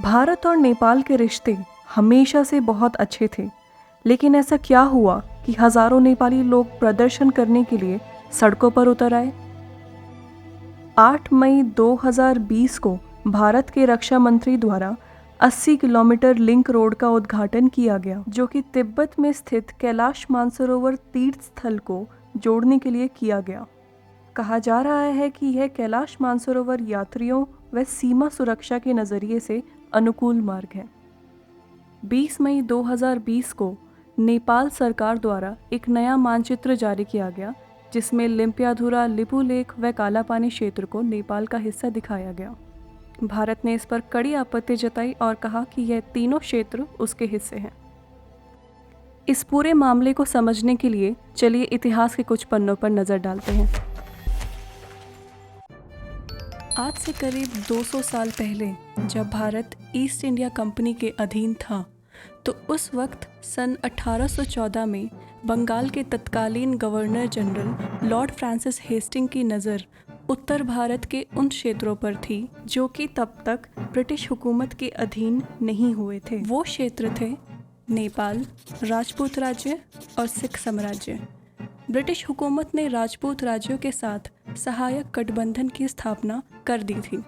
भारत और नेपाल के रिश्ते हमेशा से बहुत अच्छे थे, लेकिन ऐसा क्या हुआ कि हजारों नेपाली लोग प्रदर्शन करने के लिए सड़कों पर उतर आए। 8 मई 2020 को भारत के रक्षा मंत्री द्वारा 80 किलोमीटर लिंक रोड का उद्घाटन किया गया, जो कि तिब्बत में स्थित कैलाश मानसरोवर तीर्थ स्थल को जोड़ने के लिए किया गया। कहा जा रहा है कि यह कैलाश मानसरोवर यात्रियों व सीमा सुरक्षा के नज़रिए से अनुकूल मार्ग है। 20 मई 2020 को नेपाल सरकार द्वारा एक नया मानचित्र जारी किया गया, जिसमें लिम्पियाधुरा, लिपुलेख व कालापानी क्षेत्र को नेपाल का हिस्सा दिखाया गया। भारत ने इस पर कड़ी आपत्ति जताई और कहा कि यह तीनों क्षेत्र उसके हिस्से हैं। इस पूरे मामले को समझने के लिए चलिए इतिहास के कुछ पन्नों पर नज़र डालते हैं। आज से करीब 200 साल पहले जब भारत ईस्ट इंडिया कंपनी के अधीन था, तो उस वक्त सन 1814 में बंगाल के तत्कालीन governor general Lord Francis Hasting की नज़र उत्तर भारत के उन क्षेत्रों पर थी जो कि तब तक ब्रिटिश हुकूमत के अधीन नहीं हुए थे। वो क्षेत्र थे नेपाल, राजपूत राज्य और सिख साम्राज्य। ब्रिटिश हुकूमत ने राजपूत राज्यों के साथ सहायक गठबंधन की स्थापना कर दी थी।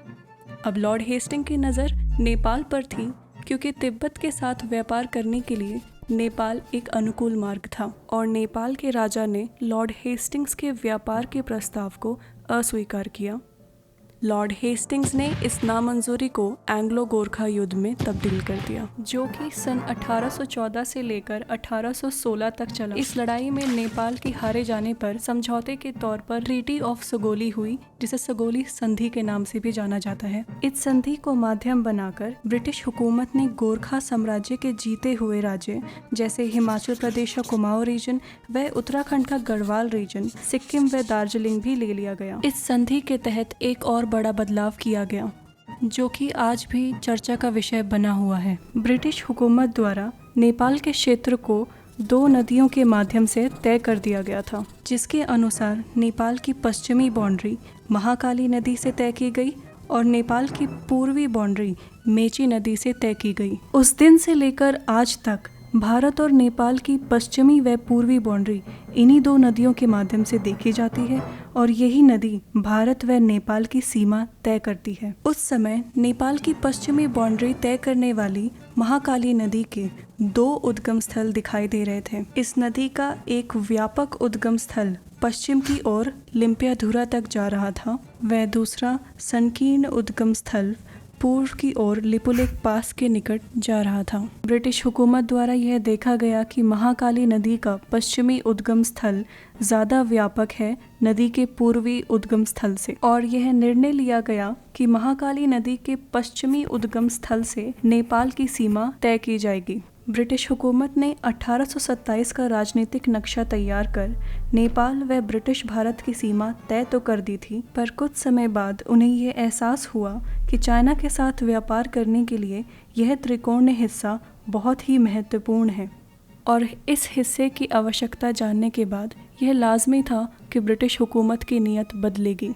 अब लॉर्ड हेस्टिंग की नज़र नेपाल पर थी, क्योंकि तिब्बत के साथ व्यापार करने के लिए नेपाल एक अनुकूल मार्ग था और नेपाल के राजा ने लॉर्ड हेस्टिंग्स के व्यापार के प्रस्ताव को अस्वीकार किया। लॉर्ड हेस्टिंग्स ने इस नामंजूरी को एंग्लो गोरखा युद्ध में तब्दील कर दिया, जो कि सन 1814 से लेकर 1816 तक चला। इस लड़ाई में नेपाल के हारे जाने पर समझौते के तौर पर ट्रीटी ऑफ सगोली हुई, जिसे सगोली संधि के नाम से भी जाना जाता है। इस संधि को माध्यम बनाकर ब्रिटिश हुकूमत ने गोरखा साम्राज्य के जीते हुए राज्य जैसे हिमाचल प्रदेश का कुमाऊं रीजन व उत्तराखंड का गढ़वाल रीजन, सिक्किम व दार्जिलिंग भी ले लिया गया। इस संधि के तहत एक और बड़ा बदलाव किया गया, जो कि आज भी चर्चा का विषय बना हुआ है। ब्रिटिश हुकूमत द्वारा नेपाल के क्षेत्र को 2 नदियों के माध्यम से तय कर दिया गया था, जिसके अनुसार नेपाल की पश्चिमी बाउंड्री महाकाली नदी से तय की गई और नेपाल की पूर्वी बाउंड्री मेची नदी से तय की गई। उस दिन से लेकर आज तक भारत और नेपाल की पश्चिमी व पूर्वी बाउंड्री इन्हीं 2 नदियों के माध्यम से देखी जाती है और यही नदी भारत व नेपाल की सीमा तय करती है। उस समय नेपाल की पश्चिमी बाउंड्री तय करने वाली महाकाली नदी के 2 उद्गम स्थल दिखाई दे रहे थे। इस नदी का एक व्यापक उद्गम स्थल पश्चिम की ओर लिम्पियाधुरा तक जा रहा था, व दूसरा संकीर्ण उद्गम स्थल पूर्व की ओर लिपुलेख पास के निकट जा रहा था। ब्रिटिश हुकूमत द्वारा यह देखा गया कि महाकाली नदी का पश्चिमी उद्गम स्थल ज़्यादा व्यापक है नदी के पूर्वी उद्गम स्थल से, और यह निर्णय लिया गया कि महाकाली नदी के पश्चिमी उद्गम स्थल से नेपाल की सीमा तय की जाएगी। ब्रिटिश हुकूमत ने 1827 का राजनीतिक नक्शा तैयार कर नेपाल व ब्रिटिश भारत की सीमा तय तो कर दी थी, पर कुछ समय बाद उन्हें यह एहसास हुआ कि चाइना के साथ व्यापार करने के लिए यह त्रिकोणीय हिस्सा बहुत ही महत्वपूर्ण है, और इस हिस्से की आवश्यकता जानने के बाद यह लाजमी था कि ब्रिटिश हुकूमत की नीयत बदलेगी।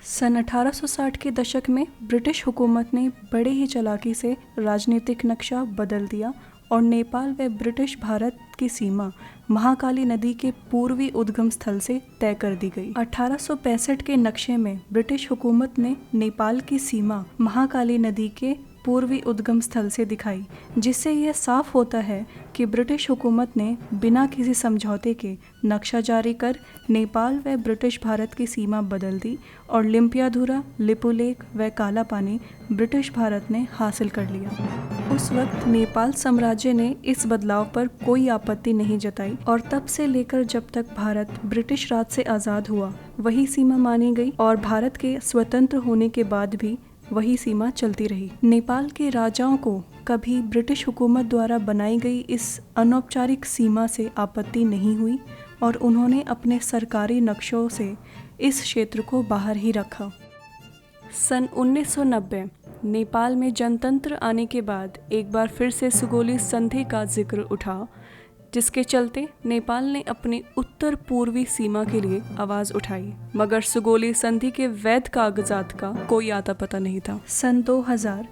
सन 1860 के दशक में ब्रिटिश हुकूमत ने बड़े ही चालाकी से राजनीतिक नक्शा बदल दिया और नेपाल व ब्रिटिश भारत की सीमा महाकाली नदी के पूर्वी उद्गम स्थल से तय कर दी गई। 1865 के नक्शे में ब्रिटिश हुकूमत ने नेपाल की सीमा महाकाली नदी के पूर्वी उद्गम स्थल से दिखाई, जिससे यह साफ होता है कि ब्रिटिश हुकूमत ने बिना किसी समझौते के नक्शा जारी कर नेपाल व ब्रिटिश भारत की सीमा बदल दी और लिम्पियाधुरा, लिपुलेख व कालापानी ब्रिटिश भारत ने हासिल कर लिया। उस वक्त नेपाल साम्राज्य ने इस बदलाव पर कोई आपत्ति नहीं जताई और तब से लेकर जब तक भारत ब्रिटिश राज से आज़ाद हुआ वही सीमा मानी गई और भारत के स्वतंत्र होने के बाद भी वही सीमा चलती रही। नेपाल के राजाओं को कभी ब्रिटिश हुकूमत द्वारा बनाई गई इस अनौपचारिक सीमा से आपत्ति नहीं हुई और उन्होंने अपने सरकारी नक्शों से इस क्षेत्र को बाहर ही रखा। सन 1990 नेपाल में जनतंत्र आने के बाद एक बार फिर से सगोली संधि का जिक्र उठा, जिसके चलते नेपाल ने अपनी उत्तर पूर्वी सीमा के लिए आवाज़ उठाई, मगर सगोली संधि के वैध कागजात का कोई आता पता नहीं था। सन 2000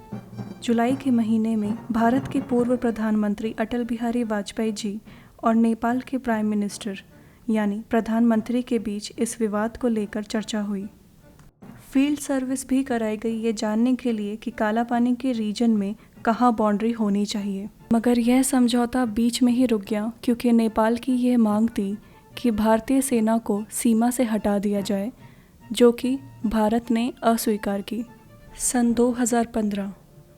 जुलाई के महीने में भारत के पूर्व प्रधानमंत्री अटल बिहारी वाजपेयी जी और नेपाल के प्राइम मिनिस्टर यानी प्रधानमंत्री के बीच इस विवाद को लेकर चर्चा हुई। फील्ड सर्विस भी कराई गई ये जानने के लिए कि काला पानी के रीजन में कहाँ बाउंड्री होनी चाहिए, मगर यह समझौता बीच में ही रुक गया क्योंकि नेपाल की यह मांग थी कि भारतीय सेना को सीमा से हटा दिया जाए, जो कि भारत ने अस्वीकार की। सन 2015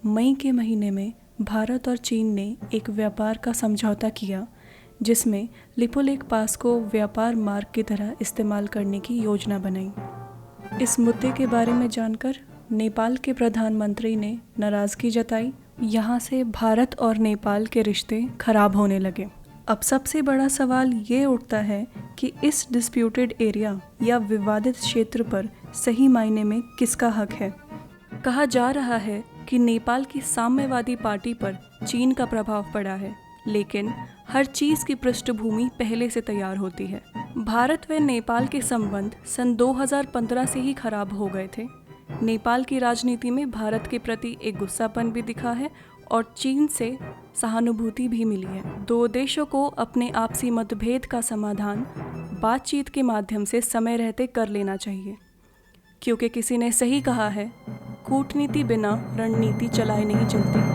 मई के महीने में भारत और चीन ने एक व्यापार का समझौता किया जिसमें लिपुलेख पास को व्यापार मार्ग की तरह इस्तेमाल करने की योजना बनाई। इस मुद्दे के बारे में जानकर नेपाल के प्रधानमंत्री ने नाराज़गी जताई। यहाँ से भारत और नेपाल के रिश्ते खराब होने लगे। अब सबसे बड़ा सवाल ये उठता है कि इस डिस्प्यूटेड एरिया या विवादित क्षेत्र पर सही मायने में किसका हक है। कहा जा रहा है कि नेपाल की साम्यवादी पार्टी पर चीन का प्रभाव पड़ा है, लेकिन हर चीज़ की पृष्ठभूमि पहले से तैयार होती है। भारत व नेपाल के संबंध सन 2015 से ही खराब हो गए थे। नेपाल की राजनीति में भारत के प्रति एक गुस्सापन भी दिखा है और चीन से सहानुभूति भी मिली है। दो देशों को अपने आपसी मतभेद का समाधान बातचीत के माध्यम से समय रहते कर लेना चाहिए, क्योंकि किसी ने सही कहा है, कूटनीति बिना रणनीति चलाई नहीं चलती।